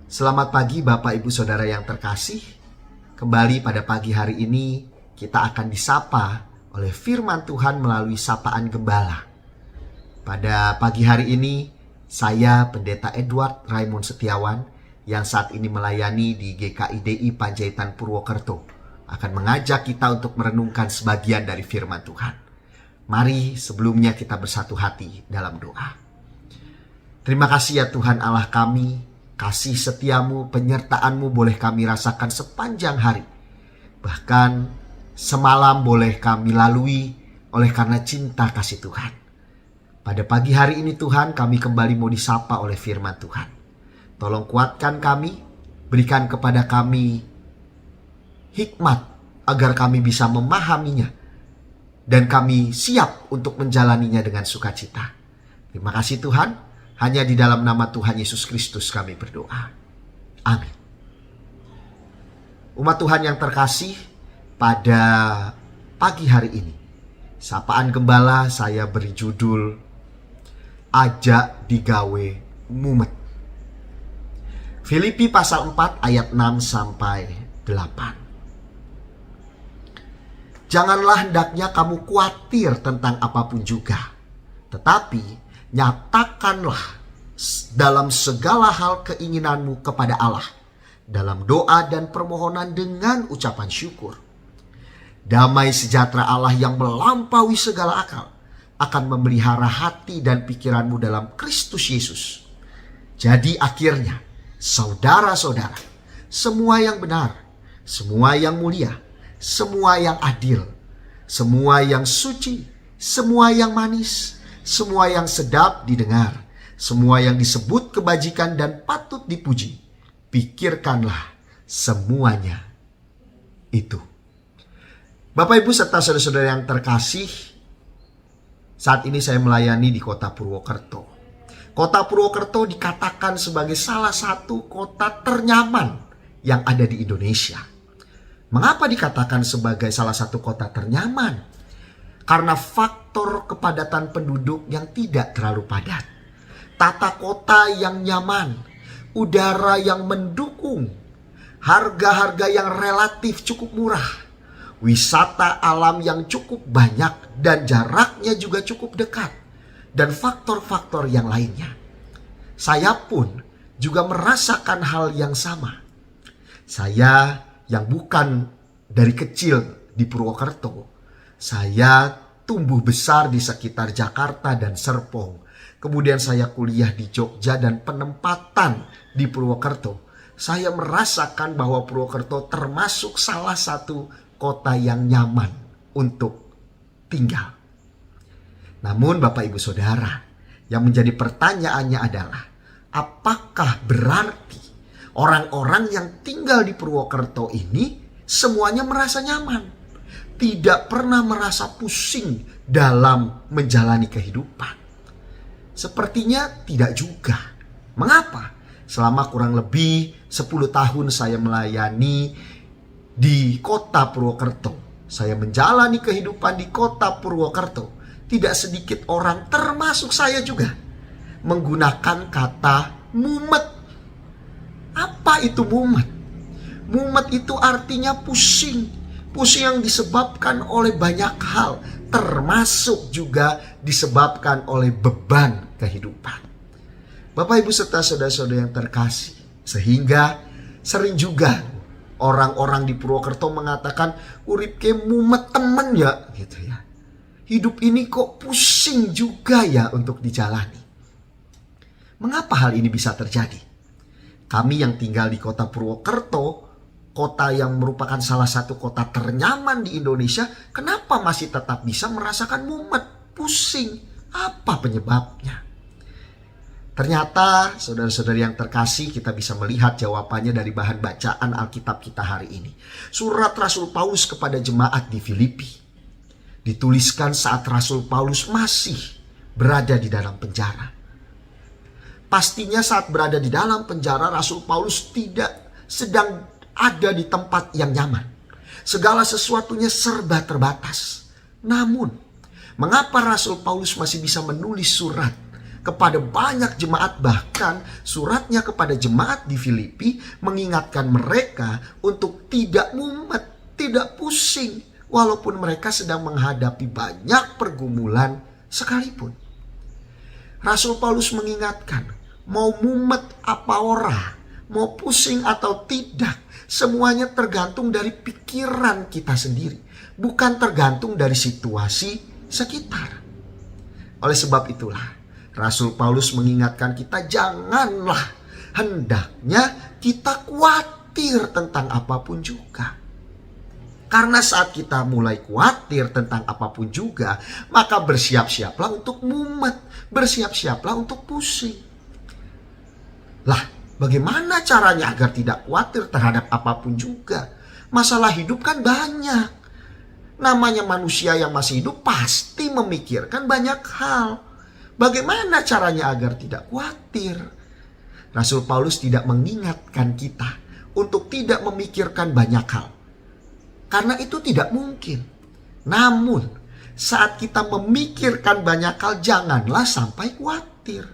Selamat pagi Bapak Ibu Saudara yang terkasih. Kembali pada pagi hari ini kita akan disapa oleh firman Tuhan melalui sapaan gembala. Pada pagi hari ini saya Pendeta Edward Raymond Setiawan yang saat ini melayani di GKIDI Panjaitan Purwokerto akan mengajak kita untuk merenungkan sebagian dari firman Tuhan. Mari sebelumnya kita bersatu hati dalam doa. Terima kasih ya Tuhan Allah kami, kasih setiamu, penyertaanmu boleh kami rasakan sepanjang hari. Bahkan semalam boleh kami lalui oleh karena cinta kasih Tuhan. Pada pagi hari ini Tuhan kami kembali mau disapa oleh firman Tuhan. Tolong kuatkan kami, berikan kepada kami hikmat agar kami bisa memahaminya. Dan kami siap untuk menjalaninya dengan sukacita. Terima kasih Tuhan. Hanya di dalam nama Tuhan Yesus Kristus kami berdoa. Amin. Umat Tuhan yang terkasih, pada pagi hari ini sapaan gembala saya beri judul Ajak Digawe Mumet. Filipi pasal 4 ayat 6 sampai 8. Janganlah hendaknya kamu khawatir tentang apapun juga, tetapi nyatakanlah dalam segala hal keinginanmu kepada Allah dalam doa dan permohonan dengan ucapan syukur. Damai sejahtera Allah yang melampaui segala akal akan memelihara hati dan pikiranmu dalam Kristus Yesus. Jadi akhirnya, saudara-saudara, semua yang benar, semua yang mulia, semua yang adil, semua yang suci, semua yang manis, semua yang sedap didengar, semua yang disebut kebajikan dan patut dipuji, pikirkanlah semuanya itu. Bapak Ibu serta saudara-saudara yang terkasih, saat ini saya melayani di kota Purwokerto. Kota Purwokerto dikatakan sebagai salah satu kota ternyaman yang ada di Indonesia. Mengapa dikatakan sebagai salah satu kota ternyaman? Karena faktor kepadatan penduduk yang tidak terlalu padat, tata kota yang nyaman, udara yang mendukung, harga-harga yang relatif cukup murah, wisata alam yang cukup banyak dan jaraknya juga cukup dekat, dan faktor-faktor yang lainnya. Saya pun juga merasakan hal yang sama. Saya yang bukan dari kecil di Purwokerto, saya tumbuh besar di sekitar Jakarta dan Serpong. Kemudian saya kuliah di Jogja dan penempatan di Purwokerto. Saya merasakan bahwa Purwokerto termasuk salah satu kota yang nyaman untuk tinggal. Namun Bapak Ibu Saudara, yang menjadi pertanyaannya adalah, apakah berarti orang-orang yang tinggal di Purwokerto ini semuanya merasa nyaman, tidak pernah merasa pusing dalam menjalani kehidupan? Sepertinya tidak juga. Mengapa? Selama kurang lebih 10 tahun saya melayani di kota Purwokerto, saya menjalani kehidupan di kota Purwokerto, tidak sedikit orang termasuk saya juga menggunakan kata mumet. Apa itu mumet? Mumet itu artinya pusing. Pusing yang disebabkan oleh banyak hal, termasuk juga disebabkan oleh beban kehidupan. Bapak Ibu serta saudara-saudara yang terkasih, sehingga sering juga orang-orang di Purwokerto mengatakan, urip ke mumet temen ya, gitu ya. Hidup ini kok pusing juga ya untuk dijalani. Mengapa hal ini bisa terjadi? Kami yang tinggal di kota Purwokerto, kota yang merupakan salah satu kota ternyaman di Indonesia, kenapa masih tetap bisa merasakan mumet, pusing? Apa penyebabnya? Ternyata saudara-saudari yang terkasih, kita bisa melihat jawabannya dari bahan bacaan Alkitab kita hari ini. Surat Rasul Paulus kepada jemaat di Filipi dituliskan saat Rasul Paulus masih berada di dalam penjara. Pastinya saat berada di dalam penjara, Rasul Paulus tidak sedang ada di tempat yang nyaman. Segala sesuatunya serba terbatas. Namun, mengapa Rasul Paulus masih bisa menulis surat kepada banyak jemaat, bahkan suratnya kepada jemaat di Filipi mengingatkan mereka untuk tidak mumet, tidak pusing, walaupun mereka sedang menghadapi banyak pergumulan sekalipun. Rasul Paulus mengingatkan, mau mumet apa ora, mau pusing atau tidak, semuanya tergantung dari pikiran kita sendiri, bukan tergantung dari situasi sekitar. Oleh sebab itulah, Rasul Paulus mengingatkan kita, janganlah hendaknya kita khawatir tentang apapun juga. Karena saat kita mulai khawatir tentang apapun juga, maka bersiap-siaplah untuk mumet, bersiap-siaplah untuk pusing. Lah, bagaimana caranya agar tidak khawatir terhadap apapun juga? Masalah hidup kan banyak. Namanya manusia yang masih hidup pasti memikirkan banyak hal. Bagaimana caranya agar tidak khawatir? Rasul Paulus tidak mengingatkan kita untuk tidak memikirkan banyak hal, karena itu tidak mungkin. Namun, saat kita memikirkan banyak hal, janganlah sampai khawatir.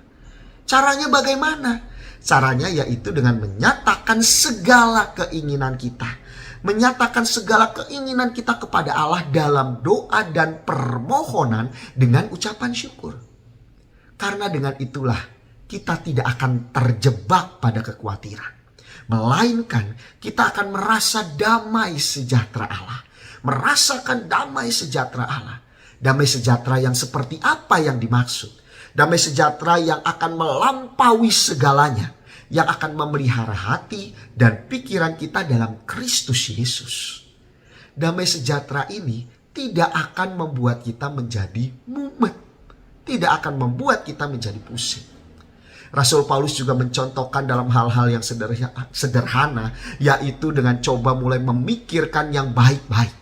Caranya bagaimana? Caranya yaitu dengan menyatakan segala keinginan kita. Menyatakan segala keinginan kita kepada Allah dalam doa dan permohonan dengan ucapan syukur. Karena dengan itulah kita tidak akan terjebak pada kekhawatiran, melainkan kita akan merasa damai sejahtera Allah. Merasakan damai sejahtera Allah. Damai sejahtera yang seperti apa yang dimaksud? Damai sejahtera yang akan melampaui segalanya, yang akan memelihara hati dan pikiran kita dalam Kristus Yesus. Damai sejahtera ini tidak akan membuat kita menjadi mumet, tidak akan membuat kita menjadi pusing. Rasul Paulus juga mencontohkan dalam hal-hal yang sederhana, yaitu dengan coba mulai memikirkan yang baik-baik.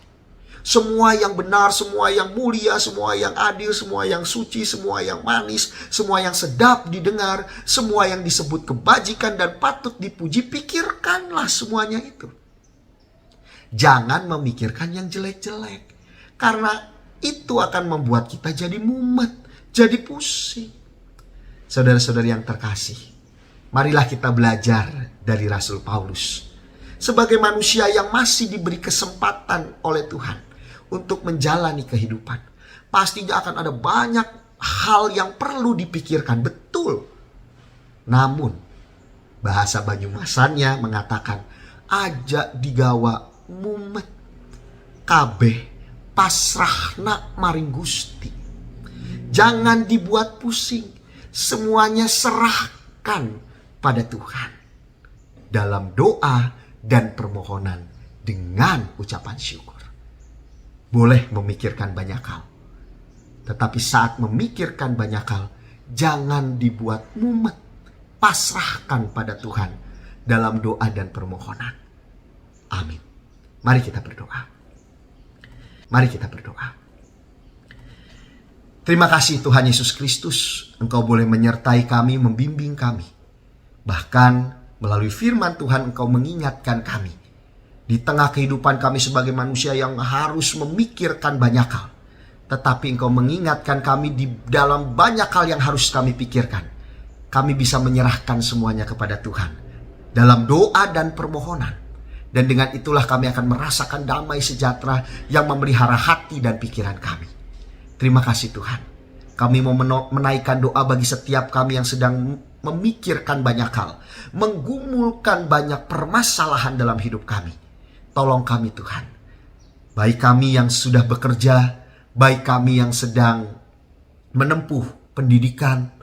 Semua yang benar, semua yang mulia, semua yang adil, semua yang suci, semua yang manis, semua yang sedap didengar, semua yang disebut kebajikan dan patut dipuji, pikirkanlah semuanya itu. Jangan memikirkan yang jelek-jelek, karena itu akan membuat kita jadi mumet, jadi pusing. Saudara-saudari yang terkasih, marilah kita belajar dari Rasul Paulus. Sebagai manusia yang masih diberi kesempatan oleh Tuhan untuk menjalani kehidupan, pastinya akan ada banyak hal yang perlu dipikirkan, betul. Namun, bahasa Banyumasannya mengatakan, aja digawa mumet, kabeh pasrahna maring Gusti. Jangan dibuat pusing. Semuanya serahkan pada Tuhan dalam doa dan permohonan dengan ucapan syukur. Boleh memikirkan banyak hal, tetapi saat memikirkan banyak hal, jangan dibuat mumet. Pasrahkan pada Tuhan dalam doa dan permohonan. Amin. Mari kita berdoa. Mari kita berdoa. Terima kasih Tuhan Yesus Kristus, Engkau boleh menyertai kami, membimbing kami. Bahkan melalui firman Tuhan Engkau mengingatkan kami. Di tengah kehidupan kami sebagai manusia yang harus memikirkan banyak hal, tetapi Engkau mengingatkan kami di dalam banyak hal yang harus kami pikirkan. Kami bisa menyerahkan semuanya kepada Tuhan dalam doa dan permohonan. Dan dengan itulah kami akan merasakan damai sejahtera yang memelihara hati dan pikiran kami. Terima kasih Tuhan. Kami mau menaikkan doa bagi setiap kami yang sedang memikirkan banyak hal, menggumulkan banyak permasalahan dalam hidup kami. Tolong kami Tuhan. Baik kami yang sudah bekerja, baik kami yang sedang menempuh pendidikan,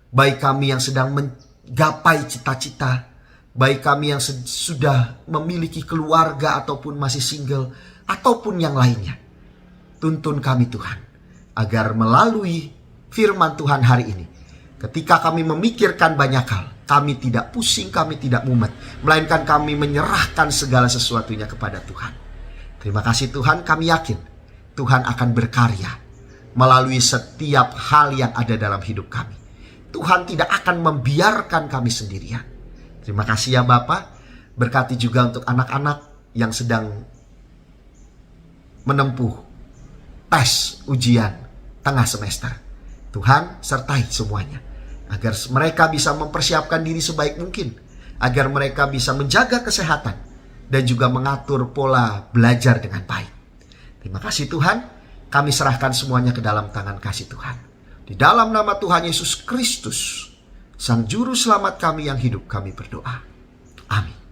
baik kami yang sedang menggapai cita-cita, baik kami yang sudah memiliki keluarga ataupun masih single, ataupun yang lainnya. Tuntun kami Tuhan, agar melalui firman Tuhan hari ini, ketika kami memikirkan banyak hal, kami tidak pusing, kami tidak mumet, melainkan kami menyerahkan segala sesuatunya kepada Tuhan. Terima kasih Tuhan, kami yakin Tuhan akan berkarya melalui setiap hal yang ada dalam hidup kami. Tuhan tidak akan membiarkan kami sendirian. Terima kasih ya Bapa. Berkati juga untuk anak-anak yang sedang menempuh tes ujian tengah semester. Tuhan sertai semuanya. agar mereka bisa mempersiapkan diri sebaik mungkin, agar mereka bisa menjaga kesehatan dan juga mengatur pola belajar dengan baik. Terima kasih Tuhan, kami serahkan semuanya ke dalam tangan kasih Tuhan. Di dalam nama Tuhan Yesus Kristus, Sang Juru Selamat kami yang hidup, kami berdoa. Amin.